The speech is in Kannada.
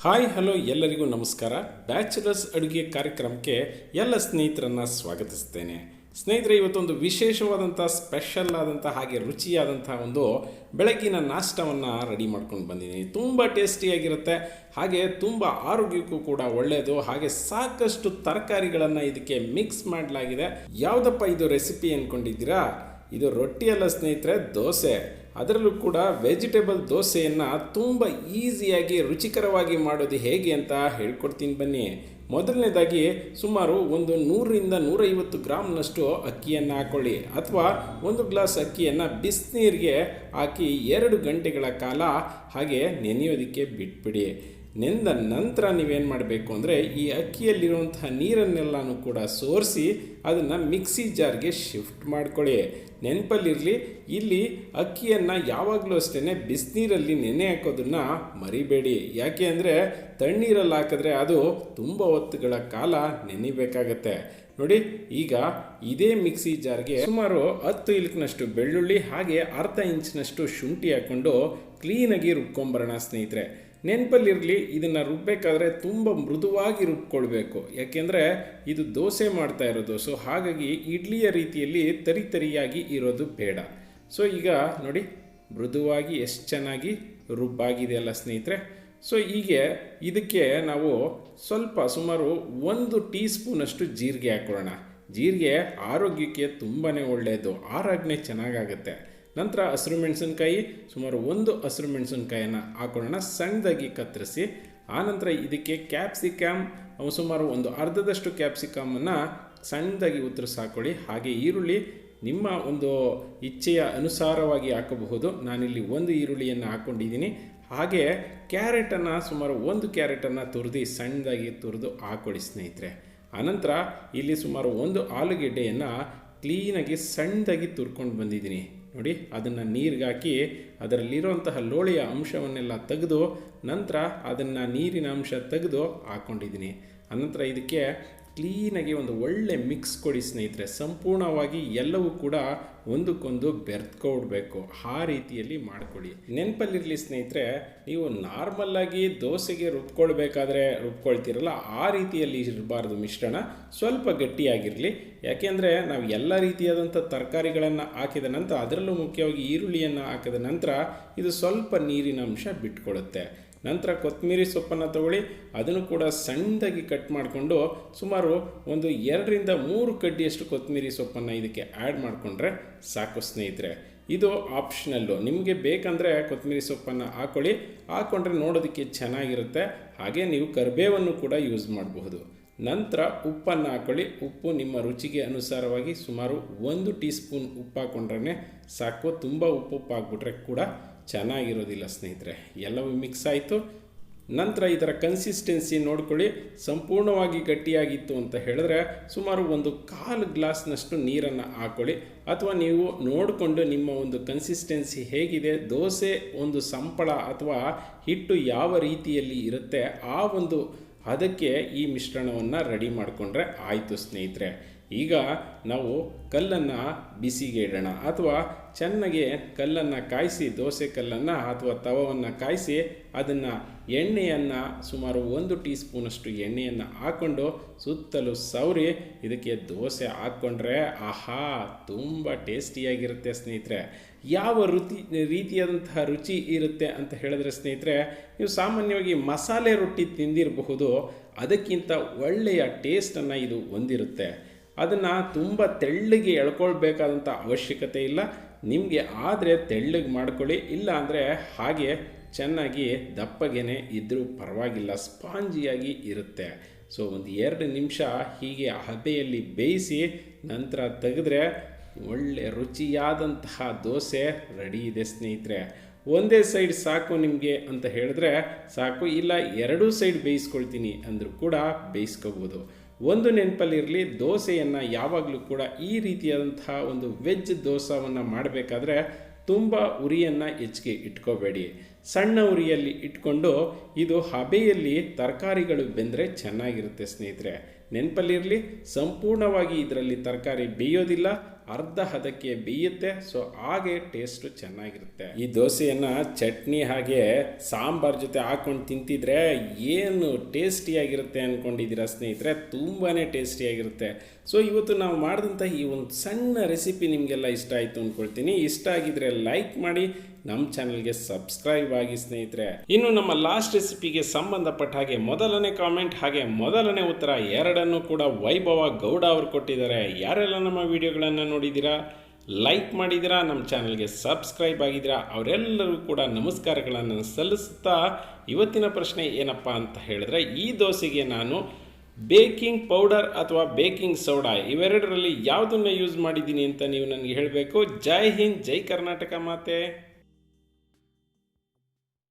ಹಾಯ್ ಹಲೋ ಎಲ್ಲರಿಗೂ ನಮಸ್ಕಾರ. ಬ್ಯಾಚುಲರ್ಸ್ ಅಡುಗೆ ಕಾರ್ಯಕ್ರಮಕ್ಕೆ ಎಲ್ಲ ಸ್ನೇಹಿತರನ್ನು ಸ್ವಾಗತಿಸ್ತೇನೆ. ಸ್ನೇಹಿತರೆ, ಇವತ್ತೊಂದು ವಿಶೇಷವಾದಂಥ ಸ್ಪೆಷಲ್ ಆದಂಥ ಹಾಗೆ ರುಚಿಯಾದಂಥ ಒಂದು ಬೆಳಗ್ಗಿನ ನಾಷ್ಟವನ್ನು ರೆಡಿ ಮಾಡ್ಕೊಂಡು ಬಂದಿದ್ದೀನಿ. ತುಂಬ ಟೇಸ್ಟಿಯಾಗಿರುತ್ತೆ, ಹಾಗೆ ತುಂಬ ಆರೋಗ್ಯಕ್ಕೂ ಕೂಡ ಒಳ್ಳೆಯದು. ಹಾಗೆ ಸಾಕಷ್ಟು ತರಕಾರಿಗಳನ್ನು ಇದಕ್ಕೆ ಮಿಕ್ಸ್ ಮಾಡಲಾಗಿದೆ. ಯಾವುದಪ್ಪ ಇದು ರೆಸಿಪಿ ಅಂದ್ಕೊಂಡಿದ್ದೀರಾ? ಇದು ರೊಟ್ಟಿಯಲ್ಲ ಸ್ನೇಹಿತರೆ, ದೋಸೆ. ಅದರಲ್ಲೂ ಕೂಡ ವೆಜಿಟೇಬಲ್ ದೋಸೆಯನ್ನು ತುಂಬ ಈಸಿಯಾಗಿ ರುಚಿಕರವಾಗಿ ಮಾಡೋದು ಹೇಗೆ ಅಂತ ಹೇಳ್ಕೊಡ್ತೀನಿ ಬನ್ನಿ. ಮೊದಲನೇದಾಗಿ ಸುಮಾರು ಒಂದು 100ರಿಂದ 150 ಗ್ರಾಮ್ನಷ್ಟು ಅಕ್ಕಿಯನ್ನು ಹಾಕ್ಕೊಳ್ಳಿ, ಅಥವಾ ಒಂದು ಗ್ಲಾಸ್ ಅಕ್ಕಿಯನ್ನು ಬಿಸಿನೀರಿಗೆ ಹಾಕಿ 2 ಗಂಟೆಗಳ ಕಾಲ ಹಾಗೆ ನೆನೆಯೋದಕ್ಕೆ ಬಿಟ್ಬಿಡಿ. ನೆಂದ ನಂತರ ನೀವೇನು ಮಾಡಬೇಕು ಅಂದರೆ, ಈ ಅಕ್ಕಿಯಲ್ಲಿರುವಂತಹ ನೀರನ್ನೆಲ್ಲನೂ ಕೂಡ ಸೋರಿಸಿ ಅದನ್ನು ಮಿಕ್ಸಿ ಜಾರ್ಗೆ ಶಿಫ್ಟ್ ಮಾಡ್ಕೊಳ್ಳಿ. ನೆನಪಲ್ಲಿರಲಿ, ಇಲ್ಲಿ ಅಕ್ಕಿಯನ್ನು ಯಾವಾಗಲೂ ಅಷ್ಟೇ ಬಿಸಿನೀರಲ್ಲಿ ನೆನೆ ಹಾಕೋದನ್ನು ಮರಿಬೇಡಿ. ಯಾಕೆ ಅಂದರೆ ತಣ್ಣೀರಲ್ಲಿ ಹಾಕಿದ್ರೆ ಅದು ತುಂಬ ಹೊತ್ತುಗಳ ಕಾಲ ನೆನೆಬೇಕಾಗತ್ತೆ. ನೋಡಿ, ಈಗ ಇದೇ ಮಿಕ್ಸಿ ಜಾರ್ಗೆ ಸುಮಾರು 10 ಇಲ್ಕ್ನಷ್ಟು ಬೆಳ್ಳುಳ್ಳಿ ಹಾಗೆ ಅರ್ಧ ಇಂಚಿನಷ್ಟು ಶುಂಠಿ ಹಾಕ್ಕೊಂಡು ಕ್ಲೀನಾಗಿ ರುಬ್ಕೊಂಬರೋಣ ಸ್ನೇಹಿತರೆ. ನೆನಪಲ್ಲಿರಲಿ, ಇದನ್ನು ರುಬ್ಬಬೇಕಾದ್ರೆ ತುಂಬ ಮೃದುವಾಗಿ ರುಬ್ಕೊಳ್ಬೇಕು. ಯಾಕೆಂದರೆ ಇದು ದೋಸೆ ಮಾಡ್ತಾ ಇರೋದು, ಸೊ ಹಾಗಾಗಿ ಇಡ್ಲಿಯ ರೀತಿಯಲ್ಲಿ ತರಿಯಾಗಿ ಇರೋದು ಬೇಡ. ಸೊ ಈಗ ನೋಡಿ, ಮೃದುವಾಗಿ ಎಷ್ಟು ಚೆನ್ನಾಗಿ ರುಬ್ಬಾಗಿದೆಯಲ್ಲ ಸ್ನೇಹಿತರೆ. ಸೊ ಹೀಗೆ ಇದಕ್ಕೆ ನಾವು ಸುಮಾರು 1 ಟೀ ಸ್ಪೂನಷ್ಟು ಜೀರಿಗೆ ಹಾಕ್ಕೊಳ್ಳೋಣ. ಜೀರಿಗೆ ಆರೋಗ್ಯಕ್ಕೆ ತುಂಬಾ ಒಳ್ಳೆಯದು, ಆರೋಗ್ಯ ಚೆನ್ನಾಗಾಗುತ್ತೆ. ನಂತರ ಹಸಿರು ಮೆಣಸಿನ್ಕಾಯಿ, ಸುಮಾರು 1 ಹಸಿರು ಮೆಣಸಿನ್ಕಾಯನ್ನು ಹಾಕೊಳ್ಳೋಣ, ಸಣ್ಣದಾಗಿ ಕತ್ತರಿಸಿ. ಆನಂತರ ಇದಕ್ಕೆ ಕ್ಯಾಪ್ಸಿಕಮ್, ಸುಮಾರು ಒಂದು ಅರ್ಧದಷ್ಟು ಕ್ಯಾಪ್ಸಿಕಮನ್ನು ಸಣ್ಣದಾಗಿ ಉತ್ತರಿಸಿ ಹಾಕ್ಕೊಳ್ಳಿ. ಹಾಗೆ ಈರುಳ್ಳಿ ನಿಮ್ಮ ಒಂದು ಇಚ್ಛೆಯ ಅನುಸಾರವಾಗಿ ಹಾಕಬಹುದು. ನಾನಿಲ್ಲಿ 1 ಈರುಳ್ಳಿಯನ್ನು ಹಾಕ್ಕೊಂಡಿದ್ದೀನಿ. ಹಾಗೆ ಕ್ಯಾರೆಟನ್ನು, ಸುಮಾರು 1 ಕ್ಯಾರೆಟನ್ನು ತುರಿದು ಸಣ್ಣದಾಗಿ ತುರಿದು ಹಾಕ್ಕೊಳ್ಳಿ ಸ್ನೇಹಿತರೆ. ಆನಂತರ ಇಲ್ಲಿ ಸುಮಾರು 1 ಆಲೂಗೆಡ್ಡೆಯನ್ನು ಕ್ಲೀನಾಗಿ ಸಣ್ಣದಾಗಿ ತುರ್ಕೊಂಡು ಬಂದಿದ್ದೀನಿ. ನೋಡಿ, ಅದನ್ನು ನೀರಿಗೆ ಹಾಕಿ ಅದರಲ್ಲಿರುವಂತಹ ಲೋಳೆಯ ಅಂಶವನ್ನೆಲ್ಲ ತೆಗೆದು ನಂತರ ಅದನ್ನು ನೀರಿನ ಅಂಶ ತೆಗೆದು ಹಾಕ್ಕೊಂಡಿದ್ದೀನಿ. ಅನಂತರ ಇದಕ್ಕೆ ಕ್ಲೀನಾಗಿ ಒಂದು ಒಳ್ಳೆ ಮಿಕ್ಸ್ ಕೊಡಿ ಸ್ನೇಹಿತರೆ. ಸಂಪೂರ್ಣವಾಗಿ ಎಲ್ಲವೂ ಕೂಡ ಒಂದಕ್ಕೊಂದು ಬೆರೆತ್ಕೊಡ್ಬೇಕು, ಆ ರೀತಿಯಲ್ಲಿ ಮಾಡ್ಕೊಳ್ಳಿ. ನೆನಪಲ್ಲಿರಲಿ ಸ್ನೇಹಿತರೆ, ನೀವು ನಾರ್ಮಲ್ಲಾಗಿ ದೋಸೆಗೆ ರುಬ್ಕೊಳ್ಬೇಕಾದ್ರೆ ರುಬ್ಕೊಳ್ತೀರಲ್ಲ, ಆ ರೀತಿಯಲ್ಲಿ ಇರಬಾರ್ದು ಮಿಶ್ರಣ. ಸ್ವಲ್ಪ ಗಟ್ಟಿಯಾಗಿರಲಿ. ಯಾಕೆಂದರೆ ನಾವು ಎಲ್ಲ ರೀತಿಯಾದಂಥ ತರಕಾರಿಗಳನ್ನು ಹಾಕಿದ ನಂತರ, ಅದರಲ್ಲೂ ಮುಖ್ಯವಾಗಿ ಈರುಳ್ಳಿಯನ್ನು ಹಾಕಿದ ನಂತರ ಇದು ಸ್ವಲ್ಪ ನೀರಿನ ಅಂಶ ಬಿಟ್ಕೊಡುತ್ತೆ. ನಂತರ ಕೊತ್ತಂಬರಿ ಸೊಪ್ಪನ್ನು ತಗೊಳ್ಳಿ, ಅದನ್ನು ಕೂಡ ಸಣ್ಣದಾಗಿ ಕಟ್ ಮಾಡಿಕೊಂಡು ಸುಮಾರು ಒಂದು 2ರಿಂದ 3 ಕಡ್ಡಿಯಷ್ಟು ಕೊತ್ತಂಬರಿ ಸೊಪ್ಪನ್ನು ಇದಕ್ಕೆ ಆ್ಯಡ್ ಮಾಡಿಕೊಂಡ್ರೆ ಸಾಕು ಸ್ನೇಹಿತರೆ. ಇದು ಆಪ್ಷನಲ್ಲು, ನಿಮಗೆ ಬೇಕಂದರೆ ಕೊತ್ತಂಬರಿ ಸೊಪ್ಪನ್ನು ಹಾಕ್ಕೊಂಡ್ರೆ ನೋಡೋದಕ್ಕೆ ಚೆನ್ನಾಗಿರುತ್ತೆ. ಹಾಗೆ ನೀವು ಕರಿಬೇವನ್ನು ಕೂಡ ಯೂಸ್ ಮಾಡಬಹುದು. ನಂತರ ಉಪ್ಪನ್ನು ಹಾಕ್ಕೊಳ್ಳಿ. ಉಪ್ಪು ನಿಮ್ಮ ರುಚಿಗೆ ಅನುಸಾರವಾಗಿ ಸುಮಾರು 1 ಟೀ ಸ್ಪೂನ್ ಉಪ್ಪು ಹಾಕ್ಕೊಂಡ್ರೆ ಸಾಕು. ತುಂಬ ಉಪ್ಪು ಹಾಕ್ಬಿಟ್ರೆ ಕೂಡ ಚೆನ್ನಾಗಿರೋದಿಲ್ಲ ಸ್ನೇಹಿತರೆ. ಎಲ್ಲವೂ ಮಿಕ್ಸ್ ಆಯಿತು. ನಂತರ ಇದರ ಕನ್ಸಿಸ್ಟೆನ್ಸಿ ನೋಡ್ಕೊಳ್ಳಿ. ಸಂಪೂರ್ಣವಾಗಿ ಗಟ್ಟಿಯಾಗಿತ್ತು ಅಂತ ಹೇಳಿದ್ರೆ ಸುಮಾರು 1/4 ಗ್ಲಾಸ್ನಷ್ಟು ನೀರನ್ನು ಹಾಕ್ಕೊಳ್ಳಿ, ಅಥವಾ ನೀವು ನೋಡಿಕೊಂಡು ನಿಮ್ಮ ಒಂದು ಕನ್ಸಿಸ್ಟೆನ್ಸಿ ಹೇಗಿದೆ, ದೋಸೆ ಒಂದು ಸಂಪಳ ಅಥವಾ ಹಿಟ್ಟು ಯಾವ ರೀತಿಯಲ್ಲಿ ಇರುತ್ತೆ ಆ ಒಂದು ಅದಕ್ಕೆ ಈ ಮಿಶ್ರಣವನ್ನು ರೆಡಿ ಮಾಡಿಕೊಂಡ್ರೆ ಆಯಿತು ಸ್ನೇಹಿತರೆ. ಈಗ ನಾವು ಕಲ್ಲನ್ನು ಬಿಸಿಗೆ ಇಡೋಣ, ಅಥವಾ ಚೆನ್ನಾಗಿ ಕಲ್ಲನ್ನು ಕಾಯಿಸಿ, ದೋಸೆ ಕಲ್ಲನ್ನು ಅಥವಾ ತವವನ್ನು ಕಾಯಿಸಿ ಅದನ್ನು ಎಣ್ಣೆಯನ್ನು ಸುಮಾರು 1 ಟೀ ಸ್ಪೂನಷ್ಟು ಎಣ್ಣೆಯನ್ನು ಹಾಕ್ಕೊಂಡು ಸುತ್ತಲೂ ಸವರಿ ಇದಕ್ಕೆ ದೋಸೆ ಹಾಕ್ಕೊಂಡ್ರೆ ಆಹಾ, ತುಂಬ ಟೇಸ್ಟಿಯಾಗಿರುತ್ತೆ ಸ್ನೇಹಿತರೆ. ಯಾವ ರೀತಿಯಾದಂತಹ ರುಚಿ ಇರುತ್ತೆ ಅಂತ ಹೇಳಿದ್ರೆ ಸ್ನೇಹಿತರೆ, ನೀವು ಸಾಮಾನ್ಯವಾಗಿ ಮಸಾಲೆ ರೊಟ್ಟಿ ತಿಂದಿರಬಹುದು, ಅದಕ್ಕಿಂತ ಒಳ್ಳೆಯ ಟೇಸ್ಟನ್ನು ಇದು ಹೊಂದಿರುತ್ತೆ. ಅದನ್ನು ತುಂಬ ತೆಳ್ಳಗೆ ಎಳ್ಕೊಳ್ಬೇಕಾದಂಥ ಅವಶ್ಯಕತೆ ಇಲ್ಲ. ನಿಮಗೆ ಆದರೆ ತೆಳ್ಳಗೆ ಮಾಡ್ಕೊಳ್ಳಿ, ಇಲ್ಲ ಅಂದರೆ ಹಾಗೆ ಚೆನ್ನಾಗಿ ದಪ್ಪಗೆನೆ ಇದ್ದರೂ ಪರವಾಗಿಲ್ಲ, ಸ್ಪಾಂಜಿಯಾಗಿ ಇರುತ್ತೆ. ಸೊ ಒಂದು 2 ನಿಮಿಷ ಹೀಗೆ ಹಬೆಯಲ್ಲಿ ಬೇಯಿಸಿ ನಂತರ ತೆಗೆದ್ರೆ ಒಳ್ಳೆ ರುಚಿಯಾದಂತಹ ದೋಸೆ ರೆಡಿ ಇದೆ ಸ್ನೇಹಿತರೆ. ಒಂದೇ ಸೈಡ್ ಸಾಕು ನಿಮಗೆ ಅಂತ ಹೇಳಿದ್ರೆ ಸಾಕು, ಇಲ್ಲ 2 ಸೈಡ್ ಬೇಯಿಸ್ಕೊಳ್ತೀನಿ ಅಂದರೂ ಕೂಡ ಬೇಯಿಸ್ಕೋಬೋದು. ಒಂದು ನೆನಪಲ್ಲಿರಲಿ, ದೋಸೆಯನ್ನು ಯಾವಾಗಲೂ ಕೂಡ ಈ ರೀತಿಯಾದಂತಹ ಒಂದು ವೆಜ್ ದೋಸೆಯನ್ನು ಮಾಡಬೇಕಾದ್ರೆ ತುಂಬ ಉರಿಯನ್ನು ಹೆಚ್ಚಿಗೆ ಇಟ್ಕೋಬೇಡಿ. ಸಣ್ಣ ಉರಿಯಲ್ಲಿ ಇಟ್ಕೊಂಡು ಇದು ಹಬೆಯಲ್ಲಿ ತರಕಾರಿಗಳು ಬೆಂದರೆ ಚೆನ್ನಾಗಿರುತ್ತೆ ಸ್ನೇಹಿತರೆ. ನೆನಪಲ್ಲಿರಲಿ, ಸಂಪೂರ್ಣವಾಗಿ ಇದರಲ್ಲಿ ತರಕಾರಿ ಬೇಯೋದಿಲ್ಲ, ಅರ್ಧ ಹದಕ್ಕೆ ಬೇಯುತ್ತೆ. ಸೊ ಹಾಗೆ ಟೇಸ್ಟು ಚೆನ್ನಾಗಿರುತ್ತೆ. ಈ ದೋಸೆಯನ್ನು ಚಟ್ನಿ ಹಾಗೆ ಸಾಂಬಾರ್ ಜೊತೆ ಹಾಕೊಂಡು ತಿಂತಿದ್ರೆ ಏನು ಟೇಸ್ಟಿಯಾಗಿರುತ್ತೆ ಅಂದ್ಕೊಂಡಿದ್ದೀರಾ ಸ್ನೇಹಿತರೆ, ತುಂಬಾ ಟೇಸ್ಟಿಯಾಗಿರುತ್ತೆ. ಸೊ ಇವತ್ತು ನಾವು ಮಾಡಿದಂಥ ಈ ಒಂದು ಸಣ್ಣ ರೆಸಿಪಿ ನಿಮಗೆಲ್ಲ ಇಷ್ಟ ಆಯಿತು ಅಂದ್ಕೊಳ್ತೀನಿ. ಇಷ್ಟ ಆಗಿದ್ರೆ ಲೈಕ್ ಮಾಡಿ, ನಮ್ಮ ಚಾನಲ್ಗೆ ಸಬ್ಸ್ಕ್ರೈಬ್ ಆಗಿ ಸ್ನೇಹಿತರೆ. ಇನ್ನು ನಮ್ಮ ಲಾಸ್ಟ್ ರೆಸಿಪಿಗೆ ಸಂಬಂಧಪಟ್ಟ ಹಾಗೆ ಮೊದಲನೇ ಕಾಮೆಂಟ್ ಹಾಗೆ ಮೊದಲನೇ ಉತ್ತರ ಎರಡನ್ನೂ ಕೂಡ ವೈಭವ ಗೌಡ ಅವರು ಕೊಟ್ಟಿದ್ದಾರೆ. ಯಾರೆಲ್ಲ ನಮ್ಮ ವಿಡಿಯೋಗಳನ್ನು ನೋಡಿದ್ದೀರಾ, ಲೈಕ್ ಮಾಡಿದ್ದೀರಾ, ನಮ್ಮ ಚಾನಲ್ಗೆ ಸಬ್ಸ್ಕ್ರೈಬ್ ಆಗಿದ್ದೀರಾ, ಅವರೆಲ್ಲರೂ ಕೂಡ ನಮಸ್ಕಾರಗಳನ್ನು ಸಲ್ಲಿಸುತ್ತಾ ಇವತ್ತಿನ ಪ್ರಶ್ನೆ ಏನಪ್ಪ ಅಂತ ಹೇಳಿದ್ರೆ, ಈ ದೋಸೆಗೆ ನಾನು ಬೇಕಿಂಗ್ ಪೌಡರ್ ಅಥವಾ ಬೇಕಿಂಗ್ ಸೋಡಾ ಇವೆರಡರಲ್ಲಿ ಯಾವುದನ್ನು ಯೂಸ್ ಮಾಡಿದ್ದೀನಿ ಅಂತ ನೀವು ನನಗೆ ಹೇಳಬೇಕು. ಜೈ ಹಿಂದ್, ಜೈ ಕರ್ನಾಟಕ ಮಾತೆ.